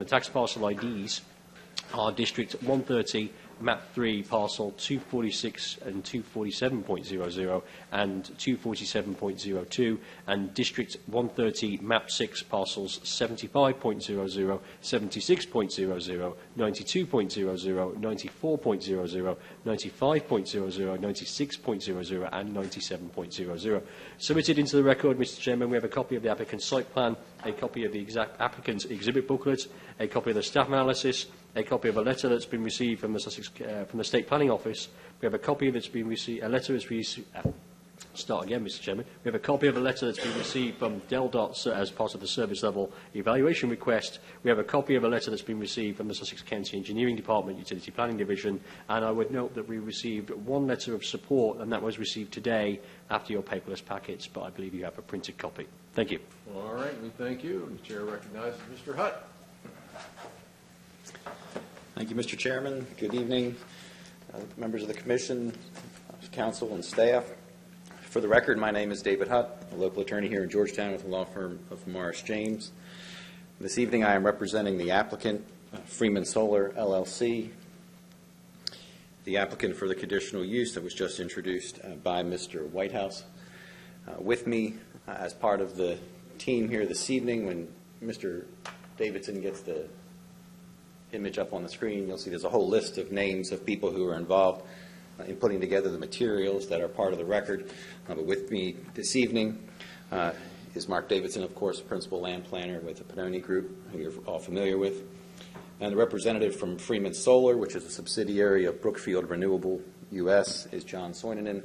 The tax parcel IDs are District 130, Map 3, Parcel 246 and 247.00 and 247.02, and District 130, Map 6, Parcels 75.00, 76.00, 92.00, 94.00, 95.00, 96.00 and 97.00. Submitted into the record, Mr. Chairman, we have a copy of the applicant's site plan, a copy of the applicant's exhibit booklet, a copy of the staff analysis, a copy of a letter that's been received from the from the State Planning Office. We have a copy that's been received. A letter that's received. Start again, Mr. Chairman. We have a copy of a letter that's been received from DelDOT as part of the service level evaluation request. We have a copy of a letter that's been received from the Sussex County Engineering Department, Utility Planning Division, and I would note that we received one letter of support, and that was received today after your paperless packets, but I believe you have a printed copy. Thank you. All right, we thank you. The Chair recognizes Mr. Hutt. Thank you, Mr. Chairman. Good evening, members of the Commission, Council, and staff. For the record, my name is David Hutt, a local attorney here in Georgetown with the law firm of Morris James. This evening, I am representing the applicant, Freeman Solar, LLC, the applicant for the conditional use that was just introduced by Mr. Whitehouse. With me as part of the team here this evening, when Mr. Davidson gets the image up on the screen, you'll see there's a whole list of names of people who are involved in putting together the materials that are part of the record. But with me this evening is Mark Davidson, of course, principal land planner with the Pannoni Group, who you're all familiar with. And the representative from Freeman Solar, which is a subsidiary of Brookfield Renewable US, is John Soininen.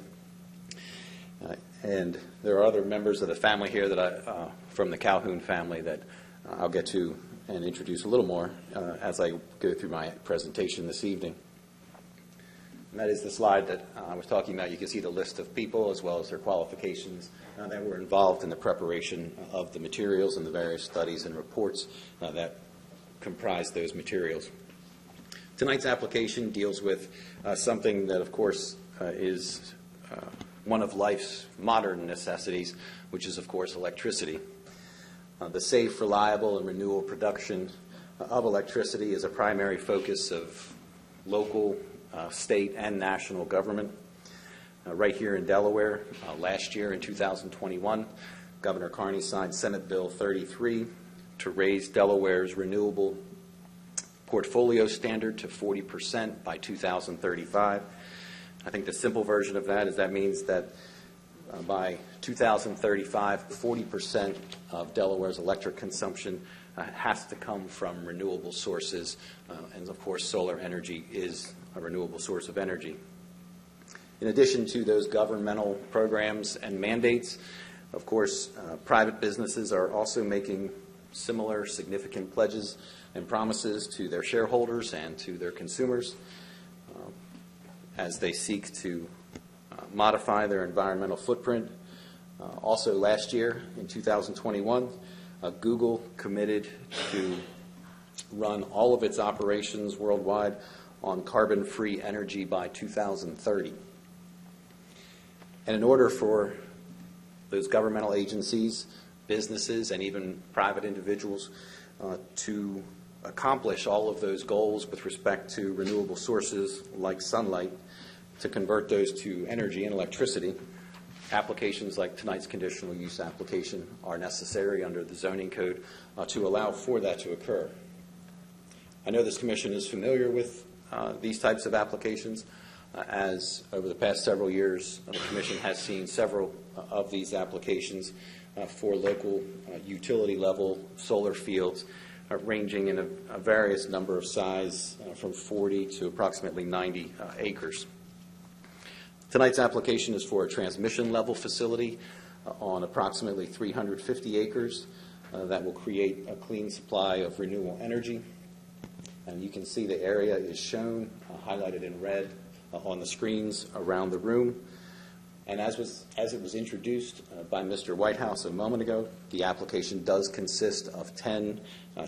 And there are other members of the family here that from the Calhoun family that I'll get to and introduce a little more as I go through my presentation this evening. And that is the slide that I was talking about. You can see the list of people as well as their qualifications that were involved in the preparation of the materials and the various studies and reports that comprise those materials. Tonight's application deals with something that, of course, is one of life's modern necessities, which is, of course, electricity. The safe, reliable, and renewable production of electricity is a primary focus of local, state, and national government. Right here in Delaware, last year in 2021, Governor Carney signed Senate Bill 33 to raise Delaware's renewable portfolio standard to 40% by 2035. I think the simple version of that is that means that by 2035, 40% of Delaware's electric consumption has to come from renewable sources, and of course solar energy is a renewable source of energy. In addition to those governmental programs and mandates, of course, private businesses are also making similar significant pledges and promises to their shareholders and to their consumers as they seek to modify their environmental footprint. Also last year, in 2021, Google committed to run all of its operations worldwide on carbon-free energy by 2030. And in order for those governmental agencies, businesses, and even private individuals to accomplish all of those goals with respect to renewable sources like sunlight, to convert those to energy and electricity, applications like tonight's conditional use application are necessary under the zoning code to allow for that to occur. I know this commission is familiar with these types of applications, as over the past several years, the commission has seen several of these applications for local utility level solar fields ranging in a various number of size from 40 to approximately 90 acres. Tonight's application is for a transmission level facility on approximately 350 acres that will create a clean supply of renewable energy. And you can see the area is shown, highlighted in red on the screens around the room. And as it was introduced by Mr. Whitehouse a moment ago, the application does consist of 10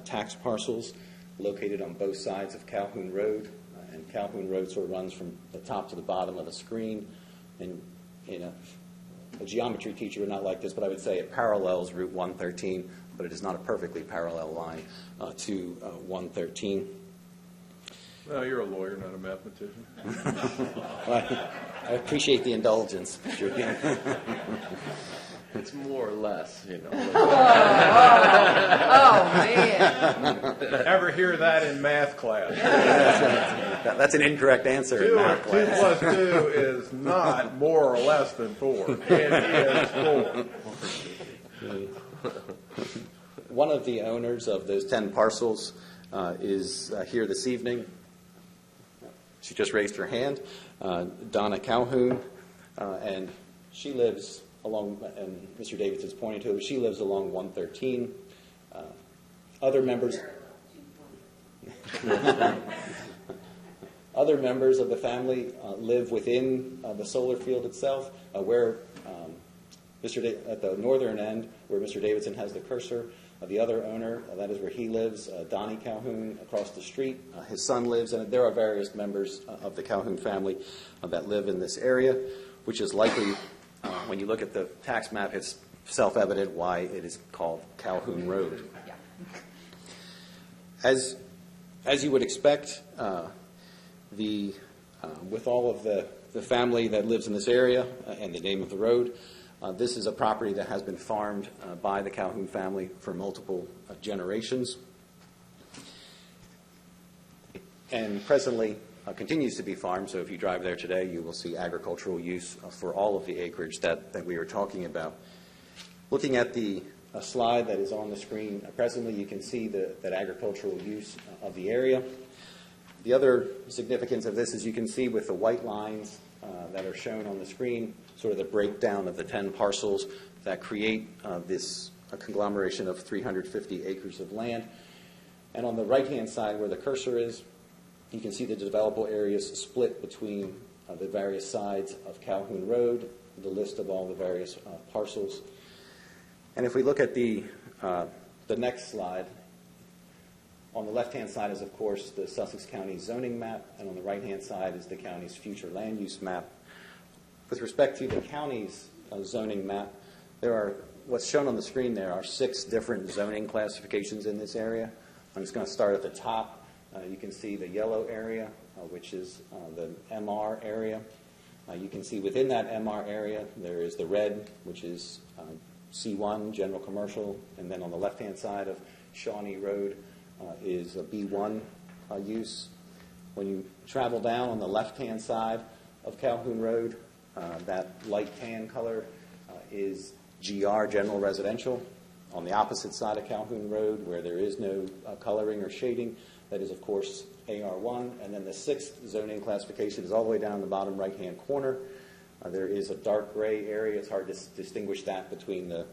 tax parcels located on both sides of Calhoun Road. And Calhoun Road sort of runs from the top to the bottom of the screen. And a geometry teacher would not like this, but I would say it parallels Route 113 but it is not a perfectly parallel line to 113. Well, you're a lawyer, not a mathematician. I appreciate the indulgence. It's more or less, you know. Oh, man. Ever hear that in math class? That's an incorrect answer in math Two class. plus 2 is not more or less than 4. It is 4. One of the owners of those 10 parcels is here this evening. She just raised her hand, Donna Calhoun, and she lives along, and Mr. Davidson's pointing to it, she lives along 113. Other members of the family live within the solar field itself, where at the northern end, where Mr. Davidson has the cursor. The other owner, that is where he lives, Donnie Calhoun, across the street. His son lives, and there are various members of the Calhoun family that live in this area, which is likely, when you look at the tax map, it's self-evident why it is called Calhoun Road. As you would expect, with all of the family that lives in this area and the name of the road, this is a property that has been farmed by the Calhoun family for multiple generations, and presently continues to be farmed. So if you drive there today, you will see agricultural use for all of the acreage that we are talking about. Looking at the slide that is on the screen presently, you can see that agricultural use of the area. The other significance of this is you can see with the white lines that are shown on the screen, sort of the breakdown of the 10 parcels that create this conglomeration of 350 acres of land. And on the right-hand side where the cursor is, you can see the developable areas split between the various sides of Calhoun Road, the list of all the various parcels. And if we look at the next slide, on the left-hand side is, of course, the Sussex County zoning map, and on the right-hand side is the county's future land use map. With respect to the county's zoning map, what's shown on the screen there are 6 different zoning classifications in this area. I'm just going to start at the top. You can see the yellow area, which is the MR area. You can see within that MR area, there is the red, which is C1, general commercial, and then on the left-hand side of Shawnee Road is a B1 use. When you travel down on the left-hand side of Calhoun Road, that light tan color is GR, general residential. On the opposite side of Calhoun Road, where there is no coloring or shading, that is, of course, AR1. And then the 6th zoning classification is all the way down in the bottom right-hand corner. There is a dark gray area. It's hard to distinguish that between the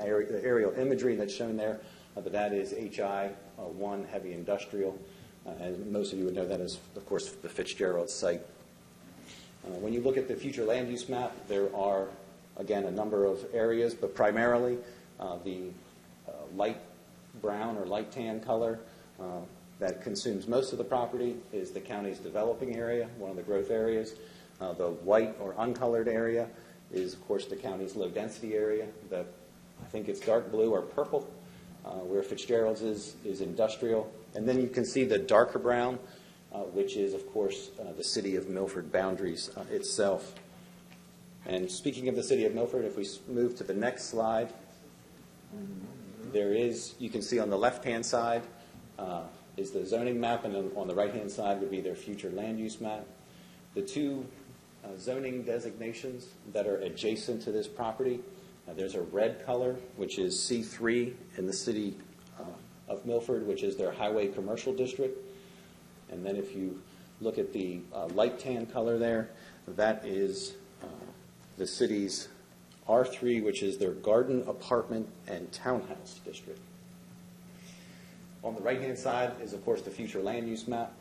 aerial imagery that's shown there, but that is HI1, heavy industrial. And most of you would know that is, of course, the Fitzgerald site. When you look at the future land use map, there are, again, a number of areas, but primarily the light brown or light tan color that consumes most of the property is the county's developing area, one of the growth areas. The white or uncolored area is, of course, the county's low-density area. I think it's dark blue or purple, where Fitzgerald's is industrial. And then you can see the darker brown, which is, of course, the city of Milford boundaries itself. And speaking of the city of Milford, if we move to the next slide, you can see on the left-hand side is the zoning map, and on the right-hand side would be their future land use map. The 2 zoning designations that are adjacent to this property, there's a red color, which is C3 in the city of Milford, which is their highway commercial district. And then if you look at the light tan color there, that is the city's R3, which is their garden, apartment, and townhouse district. On the right-hand side is, of course, the future land use map.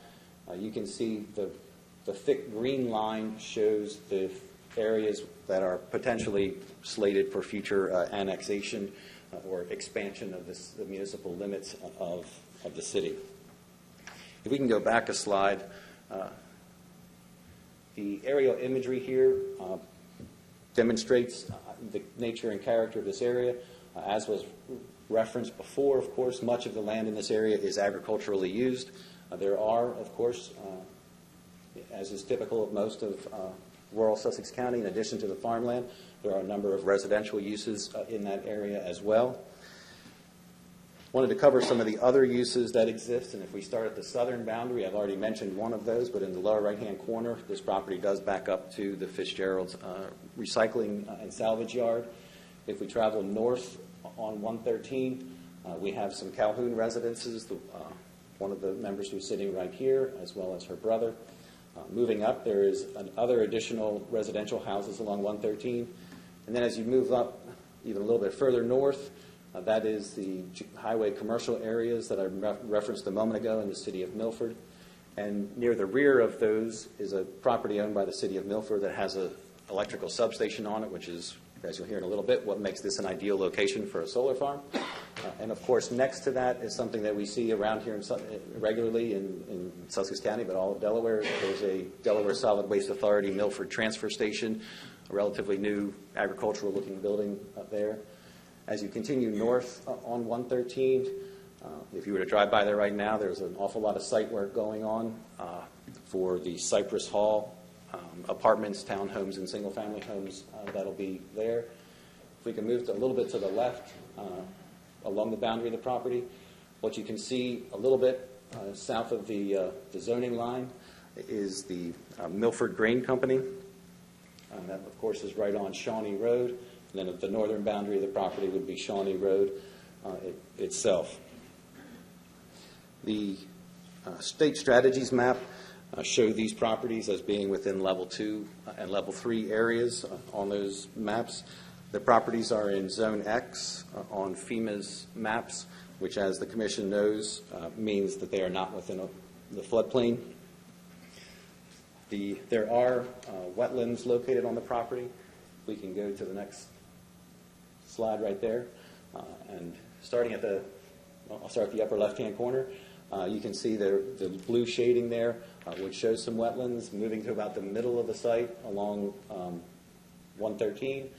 You can see the thick green line shows the areas that are potentially slated for future annexation or expansion of the municipal limits of the city. If we can go back a slide, the aerial imagery here demonstrates the nature and character of this area. As was referenced before, of course, much of the land in this area is agriculturally used. There are, of course, as is typical of most of rural Sussex County, in addition to the farmland, there are a number of residential uses in that area as well. Wanted to cover some of the other uses that exist, and if we start at the southern boundary, I've already mentioned one of those, but in the lower right-hand corner, this property does back up to the Fitzgerald's recycling and salvage yard. If we travel north on 113, we have some Calhoun residences. One of the members who's sitting right here, as well as her brother. Moving up, there is other additional residential houses along 113. And then as you move up even a little bit further north, that is the highway commercial areas that I referenced a moment ago in the city of Milford. And near the rear of those is a property owned by the city of Milford that has an electrical substation on it, which is, as you'll hear in a little bit, what makes this an ideal location for a solar farm. And of course, next to that is something that we see around here regularly in Sussex County, but all of Delaware. There's a Delaware Solid Waste Authority Milford Transfer Station, a relatively new agricultural-looking building up there. As you continue north on 113, if you were to drive by there right now, there's an awful lot of site work going on for the Cypress Hall apartments, townhomes, and single-family homes that'll be there. If we can move a little bit to the left along the boundary of the property, what you can see a little bit south of the zoning line is the Milford Grain Company. That, of course, is right on Shawnee Road. And then at the northern boundary of the property would be Shawnee Road itself. The state strategies map show these properties as being within level 2 and level 3 areas on those maps. The properties are in Zone X on FEMA's maps, which, as the Commission knows, means that they are not within the floodplain. There are wetlands located on the property. We can go to the next slide right there. And starting at I'll start at the upper left-hand corner. You can see the blue shading there, which shows some wetlands moving to about the middle of the site along 113.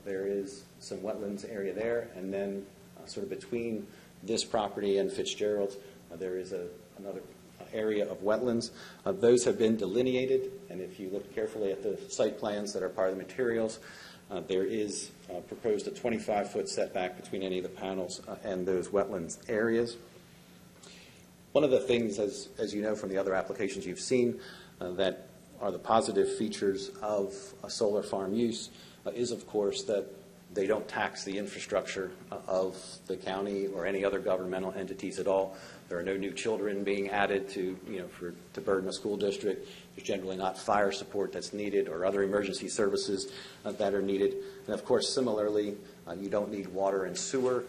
There is some wetlands area there, and then sort of between this property and Fitzgerald's, there is another area of wetlands. Those have been delineated, and if you look carefully at the site plans that are part of the materials, there is proposed a 25-foot setback between any of the panels and those wetlands areas. One of the things, as you know from the other applications you've seen, that are the positive features of a solar farm use is, of course, that they don't tax the infrastructure of the county or any other governmental entities at all. There are no new children being added to burden a school district. There's generally not fire support that's needed or other emergency services that are needed. And of course, similarly, you don't need water and sewer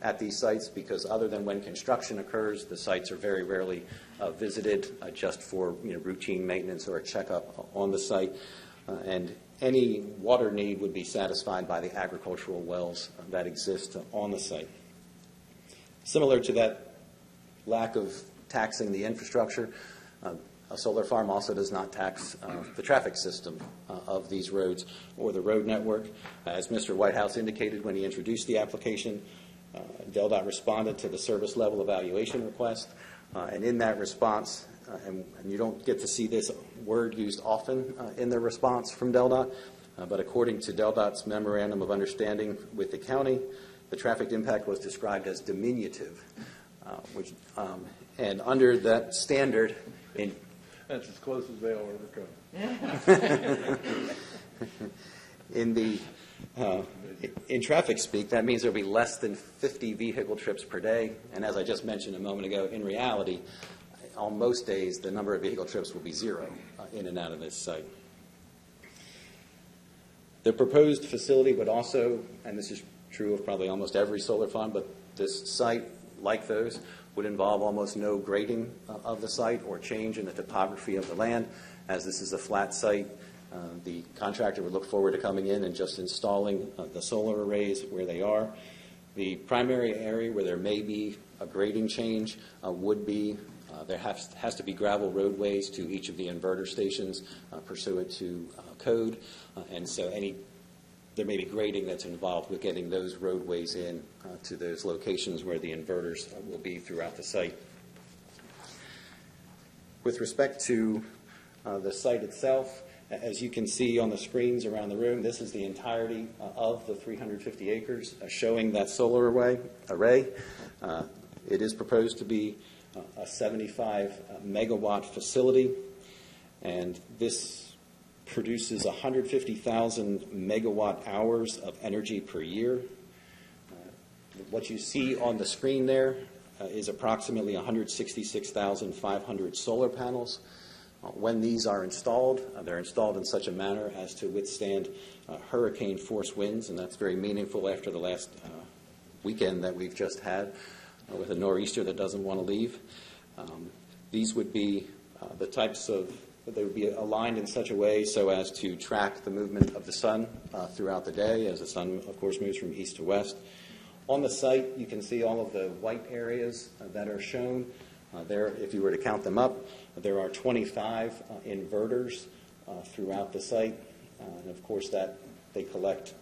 at these sites because other than when construction occurs, the sites are very rarely visited just for routine maintenance or a checkup on the site. And any water need would be satisfied by the agricultural wells that exist on the site. Similar to that lack of taxing the infrastructure, a solar farm also does not tax the traffic system of these roads or the road network. As Mr. Whitehouse indicated when he introduced the application, DelDOT responded to the service level evaluation request, and in that response, and you don't get to see this word used often in the response from DelDOT, but according to DelDOT's Memorandum of Understanding with the county, the traffic impact was described as diminutive, and under that standard, that's as close as they'll ever come. In traffic speak, that means there'll be less than 50 vehicle trips per day, and as I just mentioned a moment ago, in reality, on most days, the number of vehicle trips will be 0 in and out of this site. The proposed facility would also, and this is true of probably almost every solar farm, but this site, like those, would involve almost no grading of the site or change in the topography of the land. As this is a flat site, the contractor would look forward to coming in and just installing the solar arrays where they are. The primary area where there may be a grading change would be there has to be gravel roadways to each of the inverter stations pursuant to code, and so any there may be grading that's involved with getting those roadways in to those locations where the inverters will be throughout the site. With respect to the site itself, as you can see on the screens around the room, this is the entirety of the 350 acres showing that solar array. It is proposed to be a 75 megawatt facility, and this produces 150,000 megawatt hours of energy per year. What you see on the screen there is approximately 166,500 solar panels. When these are installed, they're installed in such a manner as to withstand hurricane force winds, and that's very meaningful after the last weekend that we've just had with a nor'easter that doesn't want to leave. These would be the types of, they would be aligned in such a way so as to track the movement of the sun throughout the day, as the sun, of course, moves from east to west. On the site, you can see all of the white areas that are shown. There, if you were to count them up, there are 25 inverters throughout the site. And of course, that they collect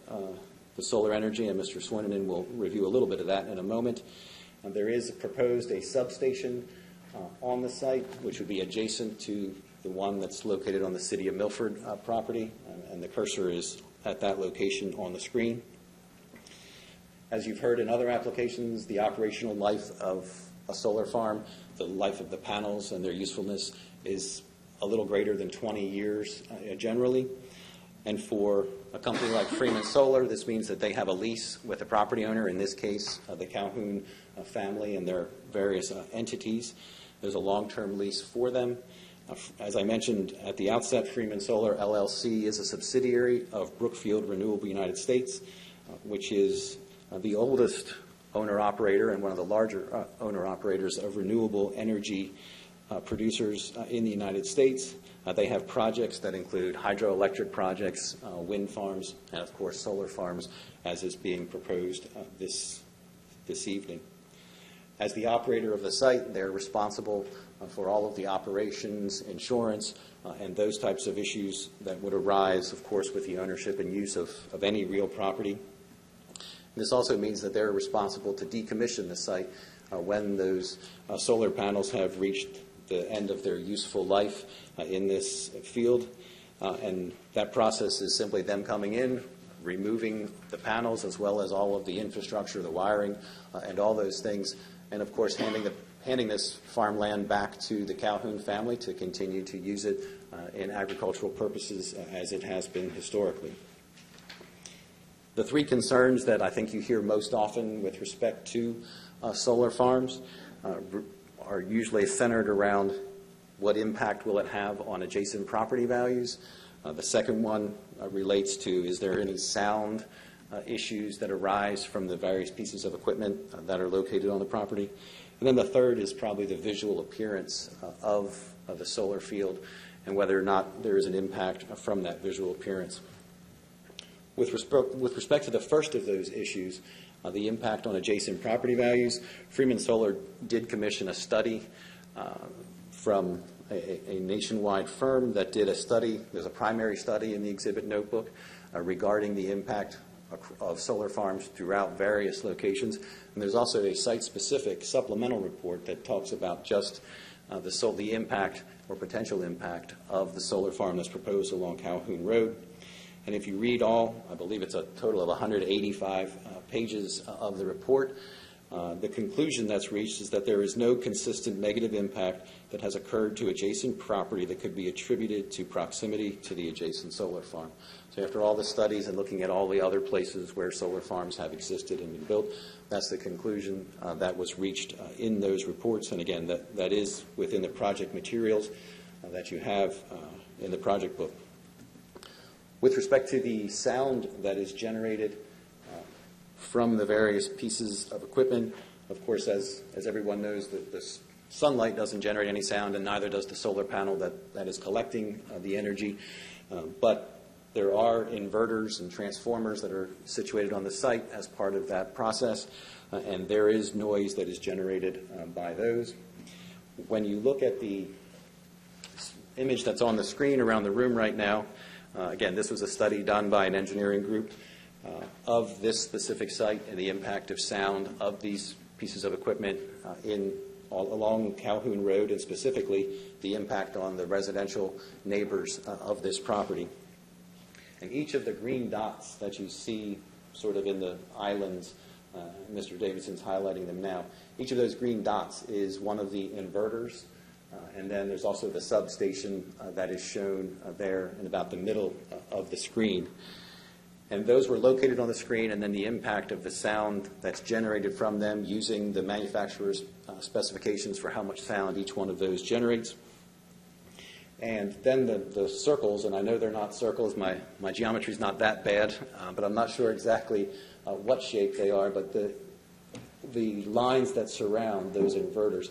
the solar energy, and Mr. Swinnerton will review a little bit of that in a moment. There is proposed a substation on the site, which would be adjacent to the one that's located on the City of Milford property, and the cursor is at that location on the screen. As you've heard in other applications, the operational life of a solar farm, the life of the panels and their usefulness is a little greater than 20 years generally. And for a company like Freeman Solar, this means that they have a lease with the property owner, in this case, the Calhoun family and their various entities. There's a long-term lease for them. As I mentioned at the outset, Freeman Solar LLC is a subsidiary of Brookfield Renewable United States, which is the oldest owner-operator and one of the larger owner-operators of renewable energy producers in the United States. They have projects that include hydroelectric projects, wind farms, and of course solar farms, as is being proposed this evening. As the operator of the site, they're responsible for all of the operations, insurance, and those types of issues that would arise, of course, with the ownership and use of any real property. This also means that they're responsible to decommission the site when those solar panels have reached the end of their useful life in this field. And that process is simply them coming in, removing the panels as well as all of the infrastructure, the wiring, and all those things, and of course handing this farmland back to the Calhoun family to continue to use it in agricultural purposes as it has been historically. The three concerns that I think you hear most often with respect to solar farms are usually centered around what impact will it have on adjacent property values. The second one relates to, is there any sound issues that arise from the various pieces of equipment that are located on the property? And then the third is probably the visual appearance of the solar field and whether or not there is an impact from that visual appearance. With respect to the first of those issues, the impact on adjacent property values, Freeman Solar did commission a study from a nationwide firm that did a study. There's a primary study in the exhibit notebook regarding the impact of solar farms throughout various locations. And there's also a site-specific supplemental report that talks about just the impact or potential impact of the solar farm that's proposed along Calhoun Road. And if you read all, I believe it's a total of 185 pages of the report, the conclusion that's reached is that there is no consistent negative impact that has occurred to adjacent property that could be attributed to proximity to the adjacent solar farm. So after all the studies and looking at all the other places where solar farms have existed and been built, that's the conclusion that was reached in those reports. And again, that is within the project materials that you have in the project book. With respect to the sound that is generated from the various pieces of equipment, of course, as everyone knows, the sunlight doesn't generate any sound, and neither does the solar panel that is collecting the energy. But there are inverters and transformers that are situated on the site as part of that process, and there is noise that is generated by those. When you look at the image that's on the screen around the room right now, again, this was a study done by an engineering group. of this specific site and the impact of sound of these pieces of equipment along Calhoun Road, and specifically the impact on the residential neighbors of this property. And each of the green dots that you see sort of in the islands, Mr. Davidson's highlighting them now, each of those green dots is one of the inverters, and then there's also the substation that is shown there in about the middle of the screen. And those were located on the screen, and then the impact of the sound that's generated from them using the manufacturer's specifications for how much sound each one of those generates. And then the circles, and I know they're not circles, my geometry's not that bad, but I'm not sure exactly what shape they are, but the lines that surround those inverters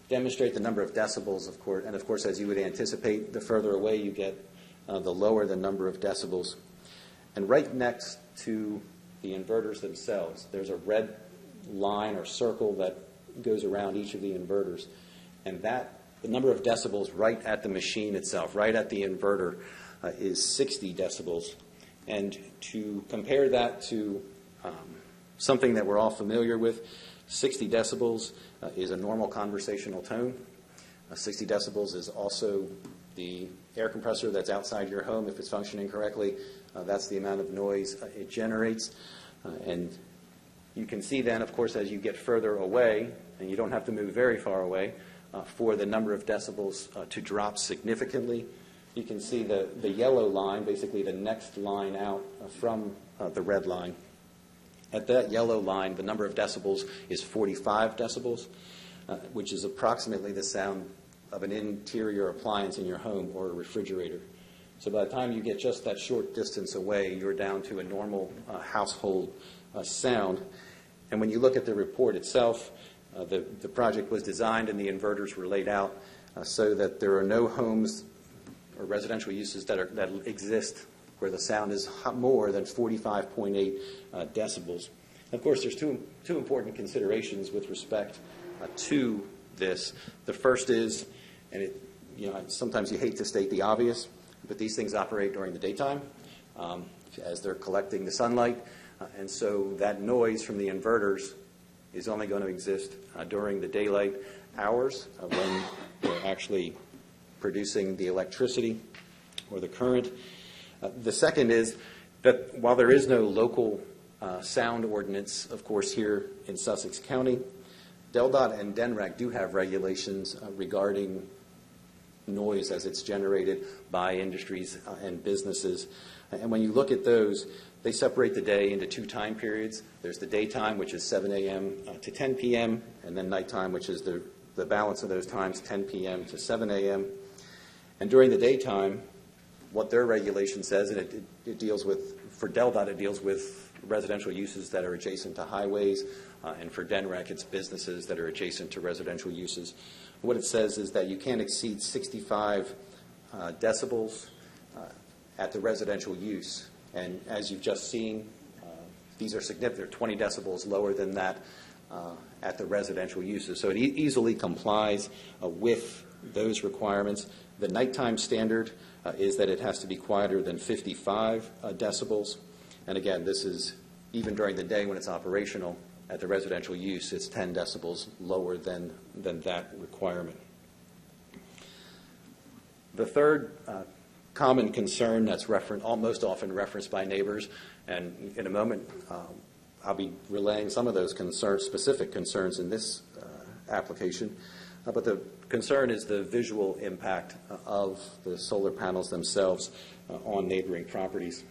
demonstrate the number of decibels, of course, and of course, as you would anticipate, the further away you get, the lower the number of decibels. And right next to the inverters themselves, there's a red line or circle that goes around each of the inverters. And the number of decibels right at the machine itself, right at the inverter, is 60 decibels. And to compare that to something that we're all familiar with, 60 decibels is a normal conversational tone. 60 decibels is also the air compressor that's outside your home, if it's functioning correctly. That's the amount of noise it generates. And you can see then, of course, as you get further away, and you don't have to move very far away, for the number of decibels to drop significantly. You can see the yellow line, basically the next line out from the red line. At that yellow line, the number of decibels is 45 decibels, which is approximately the sound of an interior appliance in your home or a refrigerator. So by the time you get just that short distance away, you're down to a normal household sound. And when you look at the report itself, the project was designed and the inverters were laid out so that there are no homes or residential uses that exist where the sound is more than 45.8 decibels. And of course, there's two important considerations with respect to this. The first is, and sometimes you hate to state the obvious, but these things operate during the daytime as they're collecting the sunlight. And so that noise from the inverters is only going to exist during the daylight hours when they're actually producing the electricity or the current. The second is that while there is no local sound ordinance, of course, here in Sussex County, DELDOT and DENREC do have regulations regarding noise as it's generated by industries and businesses. And when you look at those, they separate the day into two time periods. There's the daytime, which is 7 a.m. To 10 p.m., and then nighttime, which is the balance of those times, 10 p.m. to 7 a.m. And during the daytime, what their regulation says, and it deals with, for DELDOT, it deals with residential uses that are adjacent to highways, and for DENREC, it's businesses that are adjacent to residential uses. What it says is that you can't exceed 65 decibels at the residential use. And as you've just seen, these are significant. They're 20 decibels lower than that at the residential uses. So it easily complies with those requirements. The nighttime standard is that it has to be quieter than 55 decibels. And again, this is even during the day when it's operational. At the residential use, it's 10 decibels lower than that requirement. The third common concern that's most often referenced by neighbors, and in a moment I'll be relaying some of those specific concerns in this application, but the concern is the visual impact of the solar panels themselves on neighboring properties.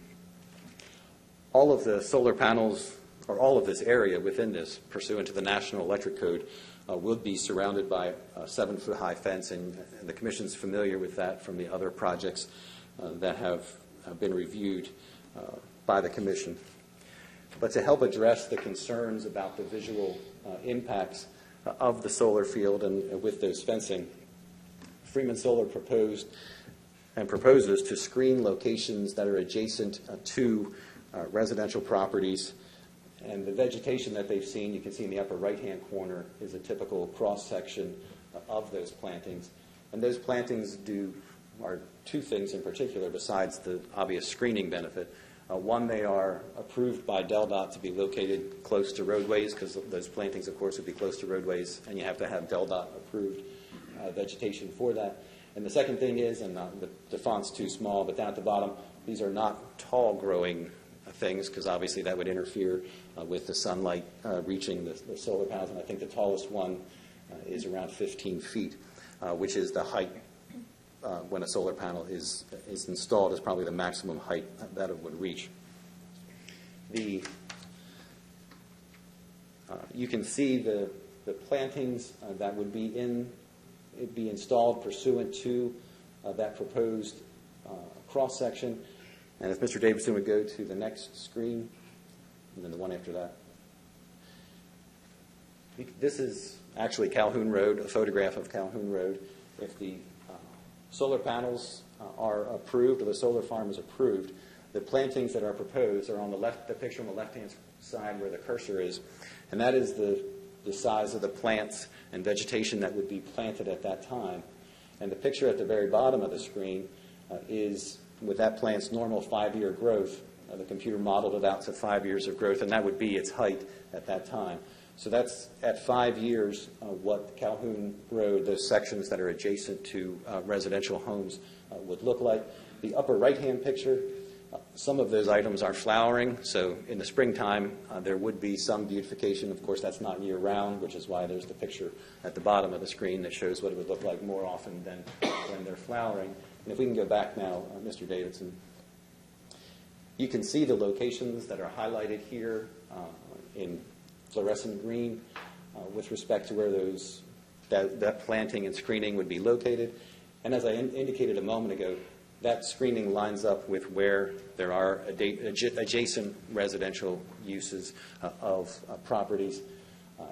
All of the solar panels, or all of this area within this, pursuant to the National Electric Code, would be surrounded by a 7-foot high fence, and the Commission's familiar with that from the other projects that have been reviewed by the Commission. But to help address the concerns about the visual impacts of the solar field and with those fencing, Freeman Solar proposed and proposes to screen locations that are adjacent to residential properties. And the vegetation that they've seen, you can see in the upper right-hand corner, is a typical cross-section of those plantings. And those plantings are two things in particular besides the obvious screening benefit. One, they are approved by DelDOT to be located close to roadways, because those plantings, of course, would be close to roadways, and you have to have DelDOT approved vegetation for that. And the second thing is, and the font's too small, but down at the bottom, these are not tall growing things, because obviously that would interfere with the sunlight reaching the solar panels. And I think the tallest one is around 15 feet, which is the height when a solar panel is installed, is probably the maximum height that it would reach. You can see the plantings that would be installed pursuant to that proposed cross-section. And if Mr. Davidson would go to the next screen, and then the one after that. This is actually Calhoun Road, a photograph of Calhoun Road. If the solar panels are approved, or the solar farm is approved, the plantings that are proposed are on the left, the picture on the left-hand side where the cursor is, and that is the size of the plants and vegetation that would be planted at that time. And the picture at the very bottom of the screen is with that plant's normal 5-year growth. The computer modeled it out to 5 years of growth, and that would be its height at that time. So that's at 5 years what Calhoun Road, those sections that are adjacent to residential homes, would look like. The upper right-hand picture, some of those items are flowering, so in the springtime there would be some beautification. Of course, that's not year-round, which is why there's the picture at the bottom of the screen that shows what it would look like more often than when they're flowering. And if we can go back now, Mr. Davidson, you can see the locations that are highlighted here in fluorescent green with respect to where that planting and screening would be located. And as I indicated a moment ago, that screening lines up with where there are adjacent residential uses of properties.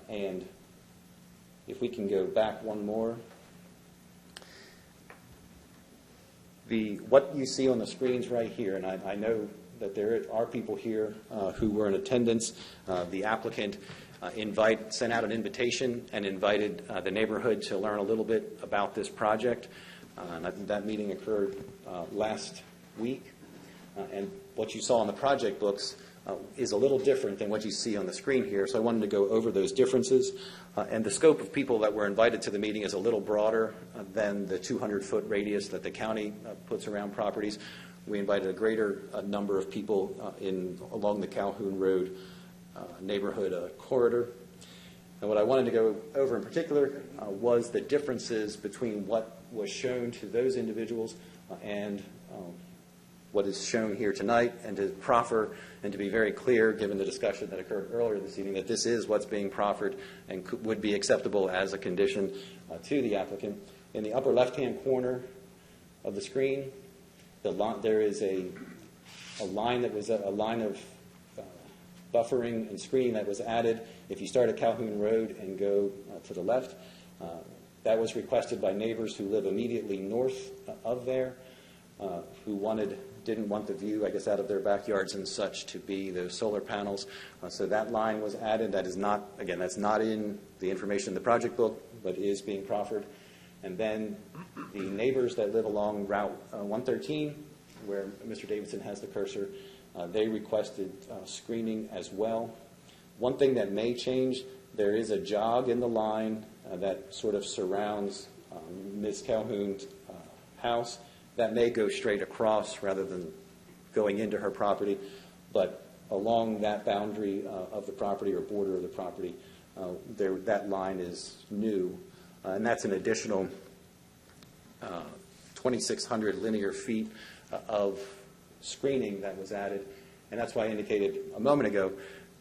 And if we can go back one more. What you see on the screens right here, and I know that there are people here who were in attendance. The applicant sent out an invitation and invited the neighborhood to learn a little bit about this project. And I think that meeting occurred last week. And what you saw on the project books is a little different than what you see on the screen here. So I wanted to go over those differences. And the scope of people that were invited to the meeting is a little broader than the 200-foot radius that the county puts around properties. We invited a greater number of people along the Calhoun Road neighborhood corridor. And what I wanted to go over in particular was the differences between what was shown to those individuals and what is shown here tonight, and to proffer and to be very clear, given the discussion that occurred earlier this evening, that this is what's being proffered and would be acceptable as a condition to the applicant. In the upper left-hand corner of the screen, there is a line of buffering and screening that was added. If you start at Calhoun Road and go to the left, that was requested by neighbors who live immediately north of there, who didn't want the view, I guess, out of their backyards and such to be those solar panels. So that line was added. That is not, again, that's not in the information in the project book, but is being proffered. And then the neighbors that live along Route 113, where Mr. Davidson has the cursor, they requested screening as well. One thing that may change, there is a jog in the line that sort of surrounds Ms. Calhoun's house. That may go straight across rather than going into her property, but along that boundary of the property or border of the property, that line is new, and that's an additional 2,600 linear feet of screening that was added. And that's why I indicated a moment ago,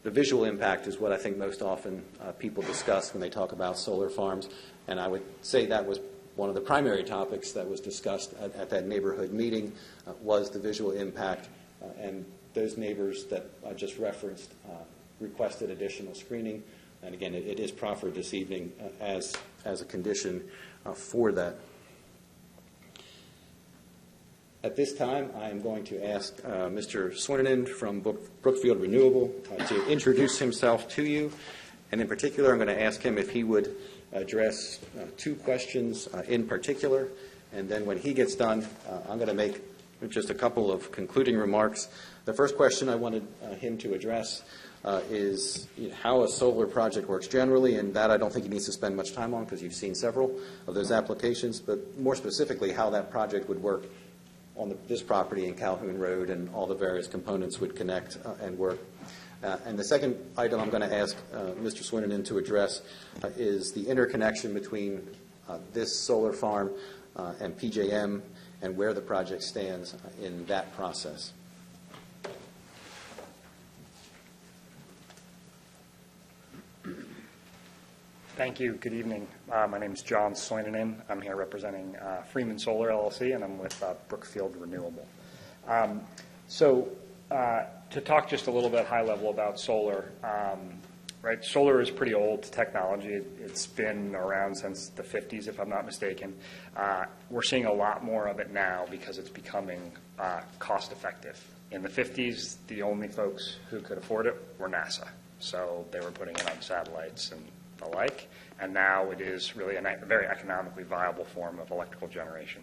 the visual impact is what I think most often people discuss when they talk about solar farms. And I would say that was one of the primary topics that was discussed at that neighborhood meeting was the visual impact. And those neighbors that I just referenced requested additional screening. And again, it is proffered this evening as a condition for that. At this time, I am going to ask Mr. Swinnerton from Brookfield Renewable to introduce himself to you. And in particular, I'm going to ask him if he would address two questions in particular. And then when he gets done, I'm going to make Just a couple of concluding remarks. The first question I wanted him to address is how a solar project works generally, and that I don't think he needs to spend much time on because you've seen several of those applications, but more specifically how that project would work on this property in Calhoun Road and all the various components would connect and work. And the second item I'm going to ask Mr. Swinnerton to address is the interconnection between this solar farm and PJM and where the project stands in that process. Thank you. Good evening. My name is John Soinanen. I'm here representing Freeman Solar LLC, and I'm with Brookfield Renewable. To talk just a little bit high level about solar, right? Solar is pretty old technology. It's been around since the 50s, if I'm not mistaken. We're seeing a lot more of it now because it's becoming cost effective. In the 50s, the only folks who could afford it were NASA. So they were putting it on satellites and the like, and now it is really a very economically viable form of electrical generation.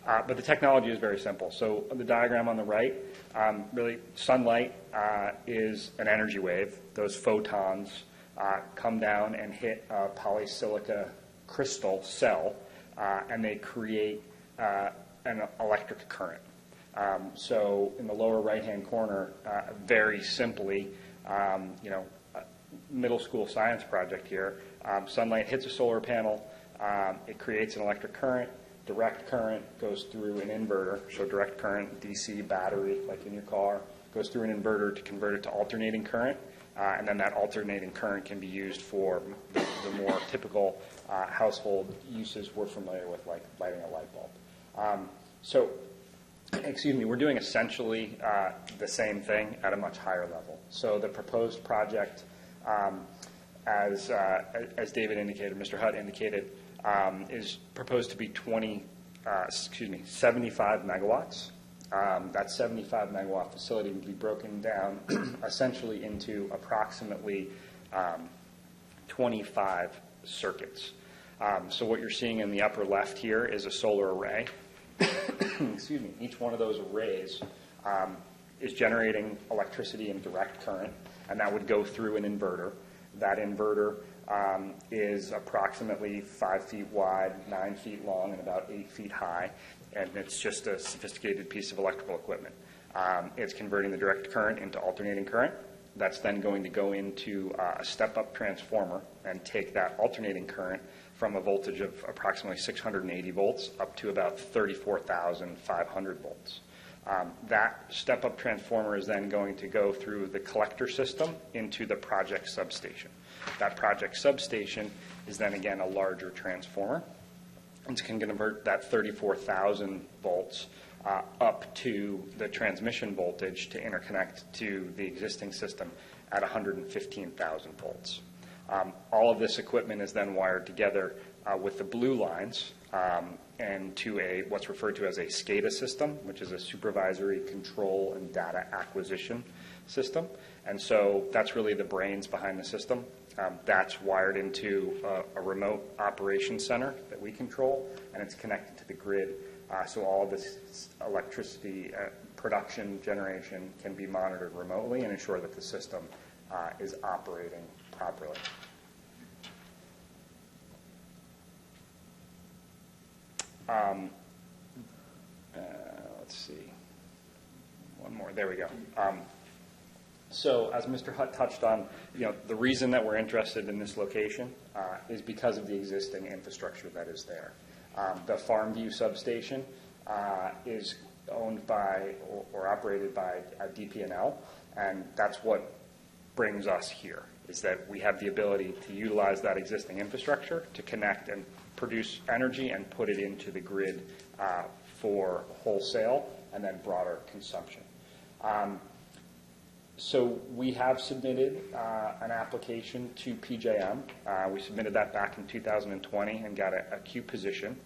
But the technology is very simple. So the diagram on the right, really sunlight is an energy wave. Those photons come down and hit a polysilica crystal cell, and they create an electric current. So in the lower right-hand corner, very simply, middle school science project here. Sunlight hits a solar panel. It creates an electric current. Direct current goes through an inverter. So direct current, DC battery, like in your car, goes through an inverter to convert it to alternating current. And then that alternating current can be used for the more typical household uses we're familiar with, like lighting a light bulb. We're doing essentially the same thing at a much higher level. So the proposed project, as David indicated, Mr. Hutt indicated, is proposed to be 75 megawatts. That 75 megawatt facility would be broken down essentially into approximately 25 circuits. So what you're seeing in the upper left here is a solar array. Each one of those arrays is generating electricity and direct current, and that would go through an inverter. That inverter is approximately 5 feet wide, 9 feet long, and about 8 feet high, and it's just a sophisticated piece of electrical equipment. It's converting the direct current into alternating current. That's then going to go into a step-up transformer and take that alternating current from a voltage of approximately 680 volts up to about 34,500 volts. That step-up transformer is then going to go through the collector system into the project substation. That project substation is then again a larger transformer. It can convert that 34,000 volts up to the transmission voltage to interconnect to the existing system at 115,000 volts. All of this equipment is then wired together with the blue lines and to what's referred to as a Scada system, which is a supervisory control and data acquisition system. And so that's really the brains behind the system. That's wired into a remote operations center that we control, and it's connected to the grid. So all of this electricity production generation can be monitored remotely and ensure that the system is operating properly. Let's see. One more. There we go. So as Mr. Hutt touched on, the reason that we're interested in this location is because of the existing infrastructure that is there. The Farmview substation is owned by or operated by DP&L, and that's what brings us here, is that we have the ability to utilize that existing infrastructure to connect and produce energy and put it into the grid for wholesale and then broader consumption. So we have submitted an application to PJM. We submitted that back in 2020 and got a queue position.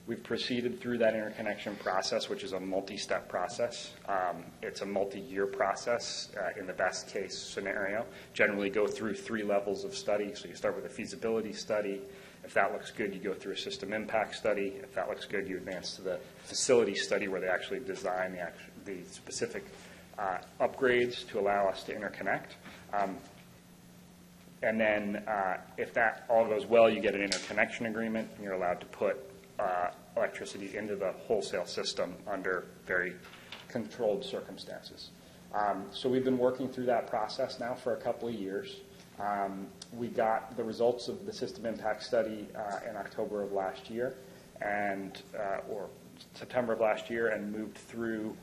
We've proceeded through that interconnection process, which is a multi-step process. It's a multi-year process in the best case scenario. Generally go through 3 levels of study. So you start with a feasibility study, If that looks good, you go through a system impact study. If that looks good, you advance to the facility study where they actually design the specific upgrades to allow us to interconnect. And then if that all goes well, you get an interconnection agreement, and you're allowed to put electricity into the wholesale system under very controlled circumstances. So we've been working through that process now for a couple of years. We got the results of the system impact study in October of last year, or September of last year, and moved through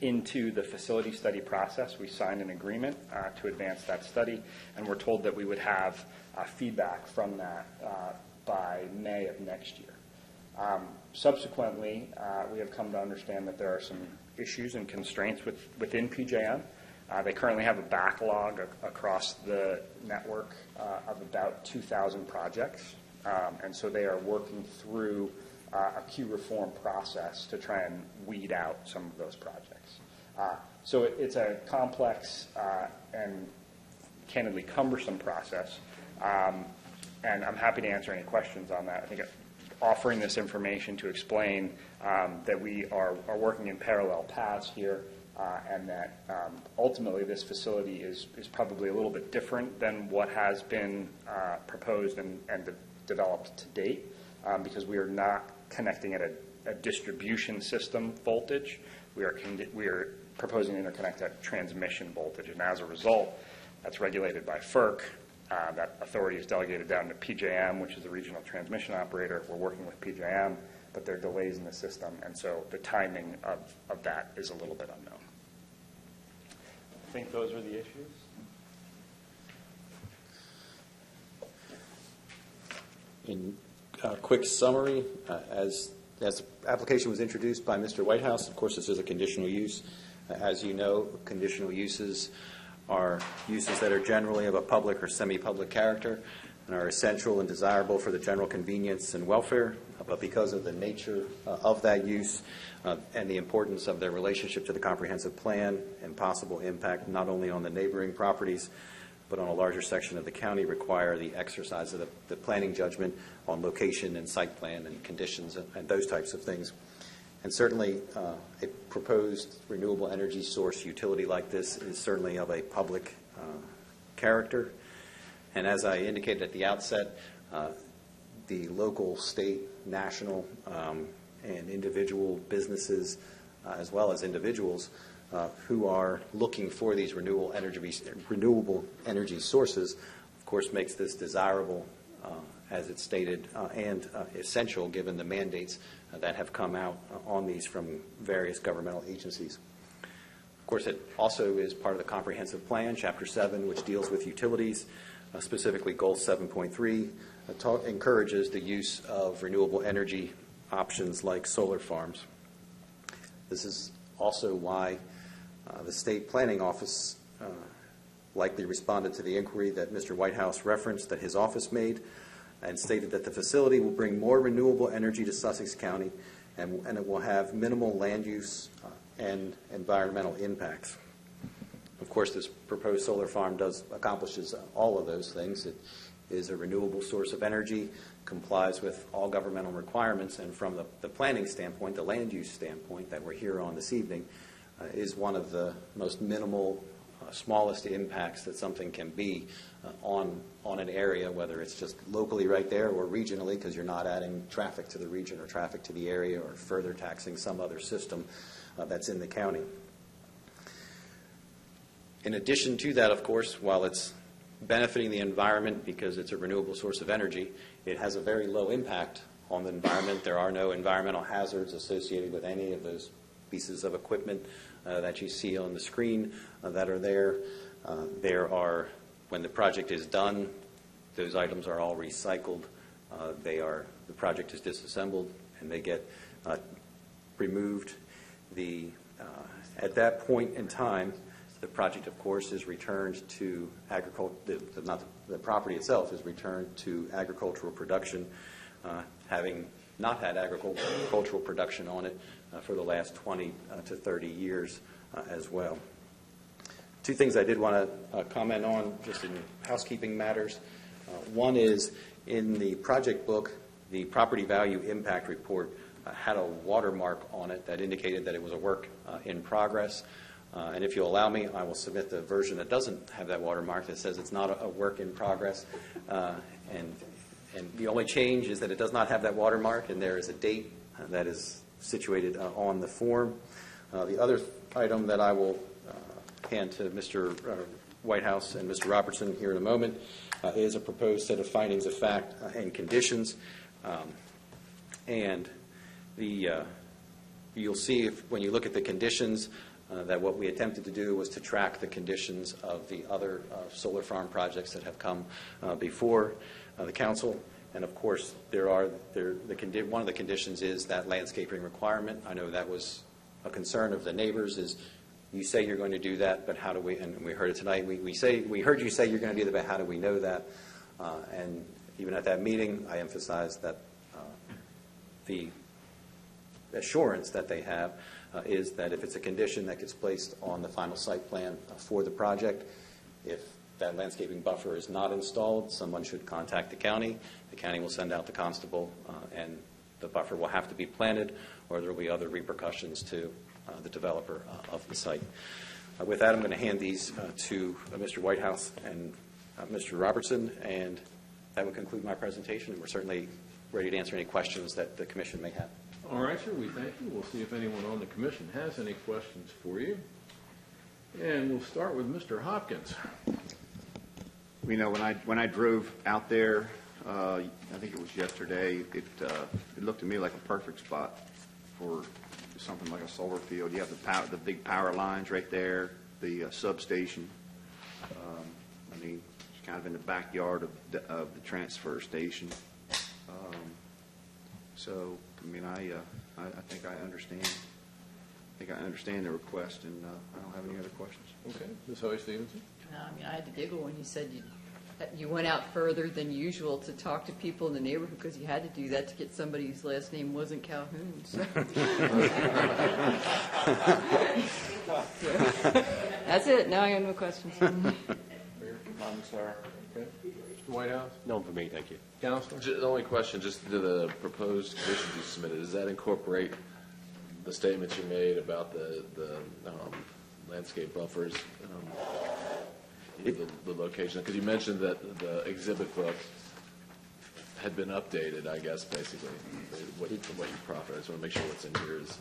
into the facility study process. We signed an agreement to advance that study, and we're told that we would have feedback from that by May of next year. Subsequently, we have come to understand that there are some issues and constraints within PJM. They currently have a backlog across the network of about 2,000 projects, and so they are working through a queue reform process to try and weed out some of those projects. So it's a complex and candidly cumbersome process, and I'm happy to answer any questions on that. I think offering this information to explain that we are working in parallel paths here, and that ultimately this facility is probably a little bit different than what has been proposed and developed to date, because we are not connecting at a distribution system voltage. We are proposing to interconnect at transmission voltage, and as a result, that's regulated by FERC. That authority is delegated down to PJM, which is the regional transmission operator. We're working with PJM, but there are delays in the system, and so the timing of that is a little bit unknown. I think those are the issues. In quick summary, as the application was introduced by Mr. Whitehouse, of course, this is a conditional use. As you know, conditional uses are uses that are generally of a public or semi-public character and are essential and desirable for the general convenience and welfare, but because of the nature of that use and the importance of their relationship to the comprehensive plan and possible impact not only on the neighboring properties but on a larger section of the county, require the exercise of the planning judgment on location and site plan and conditions and those types of things. And certainly a proposed renewable energy source utility like this is certainly of a public character. And as I indicated at the outset, the local, state, national, and individual businesses, as well as individuals who are looking for these renewable energy sources, of course, makes this desirable, as it's stated, and essential given the mandates that have come out on these from various governmental agencies. Of course, it also is part of the comprehensive plan, Chapter 7, which deals with utilities, specifically Goal 7.3, encourages the use of renewable energy options like solar farms. This is also why the State Planning Office likely responded to the inquiry that Mr. Whitehouse referenced that his office made, and stated that the facility will bring more renewable energy to Sussex County and it will have minimal land use and environmental impacts. Of course, this proposed solar farm accomplishes all of those things. It is a renewable source of energy, complies with all governmental requirements, and from the planning standpoint, the land use standpoint that we're here on this evening, is one of the most minimal, smallest impacts that something can be on an area, whether it's just locally right there or regionally, because you're not adding traffic to the region or traffic to the area or further taxing some other system that's in the county. In addition to that, of course, while it's benefiting the environment because it's a renewable source of energy, it has a very low impact on the environment. There are no environmental hazards associated with any of those pieces of equipment that you see on the screen that are there. When the project is done, those items are all recycled. The project is disassembled and they get removed. At that point in time, the project, of course, is returned to agriculture. The property itself is returned to agricultural production, having not had agricultural production on it for the last 20 to 30 years as well. Two things I did want to comment on just in housekeeping matters. One is In the project book, the property value impact report had a watermark on it that indicated that it was a work in progress. And if you'll allow me, I will submit the version that doesn't have that watermark that says it's not a work in progress. And the only change is that it does not have that watermark, and there is a date that is situated on the form. The other item that I will hand to Mr. Whitehouse and Mr. Robertson here in a moment is a proposed set of findings of fact and conditions. And you'll see when you look at the conditions that what we attempted to do was to track the conditions of the other solar farm projects that have come before the council. And of course, one of the conditions is that landscaping requirement. I know that was a concern of the neighbors, is you say you're going to do that, but how do we, and we heard it tonight, we heard you say you're going to do that, but how do we know that? And even at that meeting, I emphasized that the assurance that they have is that if it's a condition that gets placed on the final site plan for the project, if that landscaping buffer is not installed, someone should contact the county. The county will send out the constable, and the buffer will have to be planted, or there will be other repercussions to the developer of the site. With that, I'm going to hand these to Mr. Whitehouse and Mr. Robertson, and that will conclude my presentation. We're certainly ready to answer any questions that the commission may have. All right, sir, we thank you. We'll see if anyone on the commission has any questions for you. And we'll start with Mr. Hopkins. You know, when I drove out there, I think it was yesterday, it looked to me like a perfect spot for something like a solar field. You have the big power lines right there, the substation. I mean, it's kind of in the backyard of the transfer station. So, I mean, I think I understand. I think I understand the request, and I don't have any other questions. Okay, Ms. Hoy Stevenson. I mean, I had to giggle when you said you went out further than usual to talk to people in the neighborhood, because you had to do that to get somebody whose last name wasn't Calhoun. So. That's it. Now I have no questions. Sorry. Okay. Mr. Whitehouse? None for me, thank you. Counselor? The only question, just to the proposed conditions you submitted, does that incorporate the statements you made about the landscape buffers, the location? Because you mentioned that the exhibit book had been updated, I guess, basically, what you proffered. I just want to make sure what's in here is,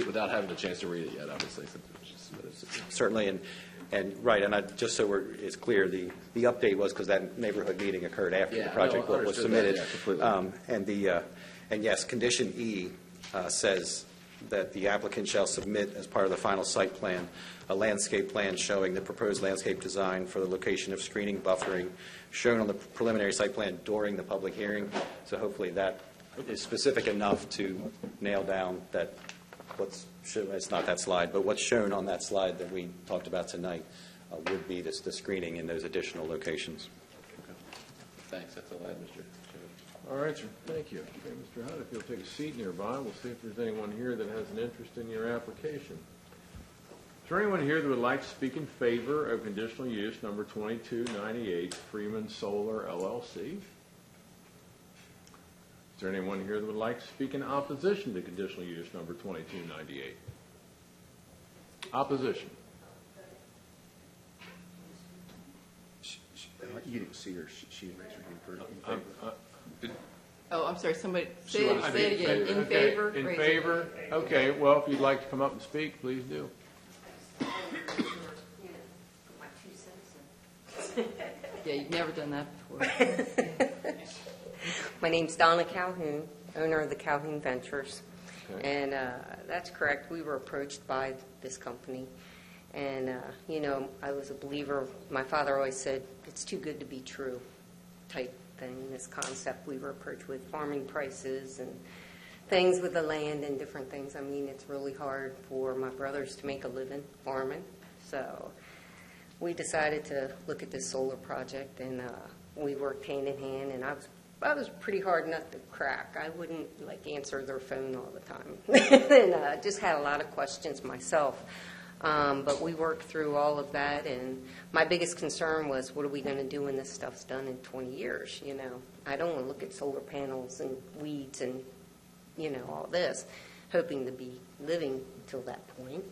without having a chance to read it yet, obviously, since it was just submitted. Certainly, and just so it's clear, the update was because that neighborhood meeting occurred after the project book was submitted. And yes, condition E says that the applicant shall submit as part of the final site plan a landscape plan showing the proposed landscape design for the location of screening buffering shown on the preliminary site plan during the public hearing. So hopefully that is specific enough to nail down that what's shown, it's not that slide, but what's shown on that slide that we talked about tonight would be the screening in those additional locations. Okay. Thanks. That's all I had, Mr. Chairman. All right, sir. Thank you. Okay, Mr. Hunt, if you'll take a seat nearby, we'll see if there's anyone here that has an interest in your application. Is there anyone here that would like to speak in favor of conditional use number 2298, Freeman Solar, LLC? Is there anyone here that would like to speak in opposition to conditional use number 2298? Opposition. You didn't see her. She raised her hand first. Oh, I'm sorry. Somebody say it again. In favor? In Raise favor? Okay. Well, if you'd like to come up and speak, please do. Yeah, you've never done that before. My name's Donna Calhoun, owner of the Calhoun Ventures. Okay. And that's correct. We were approached by this company. And, you know, I was a believer. My father always said, it's too good to be true type thing, this concept. We were approached with farming prices and things with the land and different things. I mean, it's really hard for my brothers to make a living farming. So we decided to look at this solar project, and we worked hand in hand, and I was pretty hard nut to crack. I wouldn't answer their phone all the time, and just had a lot of questions myself. But we worked through all of that, and my biggest concern was, what are we going to do when this stuff's done in 20 years, you know? I don't want to look at solar panels and weeds and, you know, all this, hoping to be living until that point.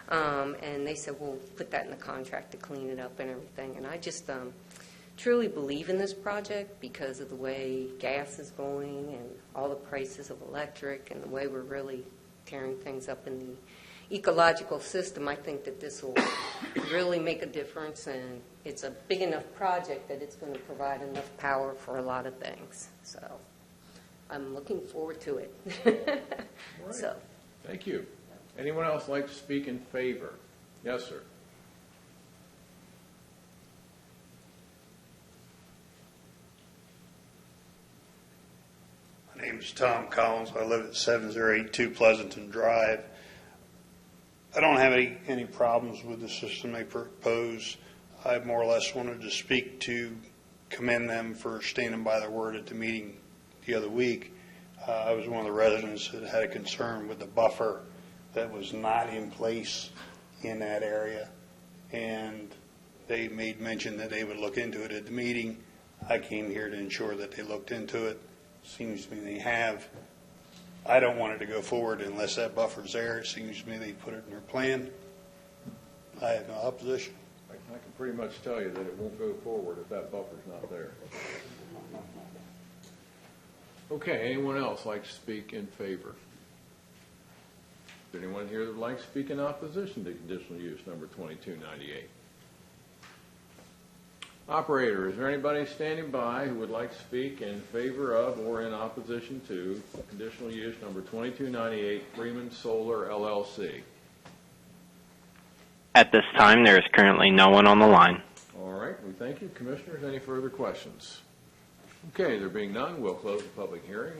And they said, we'll put that in the contract to clean it up and everything. And I just truly believe in this project because of the way gas is going and all the prices of electric and the way we're really tearing things up in the ecological system. I think that this will really make a difference, and it's a big enough project that it's going to provide enough power for a lot of things. So I'm looking forward to it. Right. So. Thank you. Anyone else like to speak in favor? Yes, sir. My name is Tom Collins. I live at 7082 Pleasanton Drive. I don't have any problems with the system they propose. I more or less wanted to speak to commend them for standing by their word at the meeting the other week. I was one of the residents that had a concern with the buffer that was not in place in that area, and they made mention that they would look into it at the meeting. I came here to ensure that they looked into it. Seems to me they have. I don't want it to go forward unless that buffer's there. It seems to me they put it in their plan. I have no opposition. I can pretty much tell you that it won't go forward if that buffer's not there. Okay, anyone else like to speak in favor? Is there anyone here that would like to speak in opposition to conditional use number 2298? Operator, is there anybody standing by who would like to speak in favor of or in opposition to conditional use number 2298 Freeman Solar LLC? At this time, there is currently no one on the line. All right, we thank you. Commissioners, any further questions? Okay, there being none, we'll close the public hearing.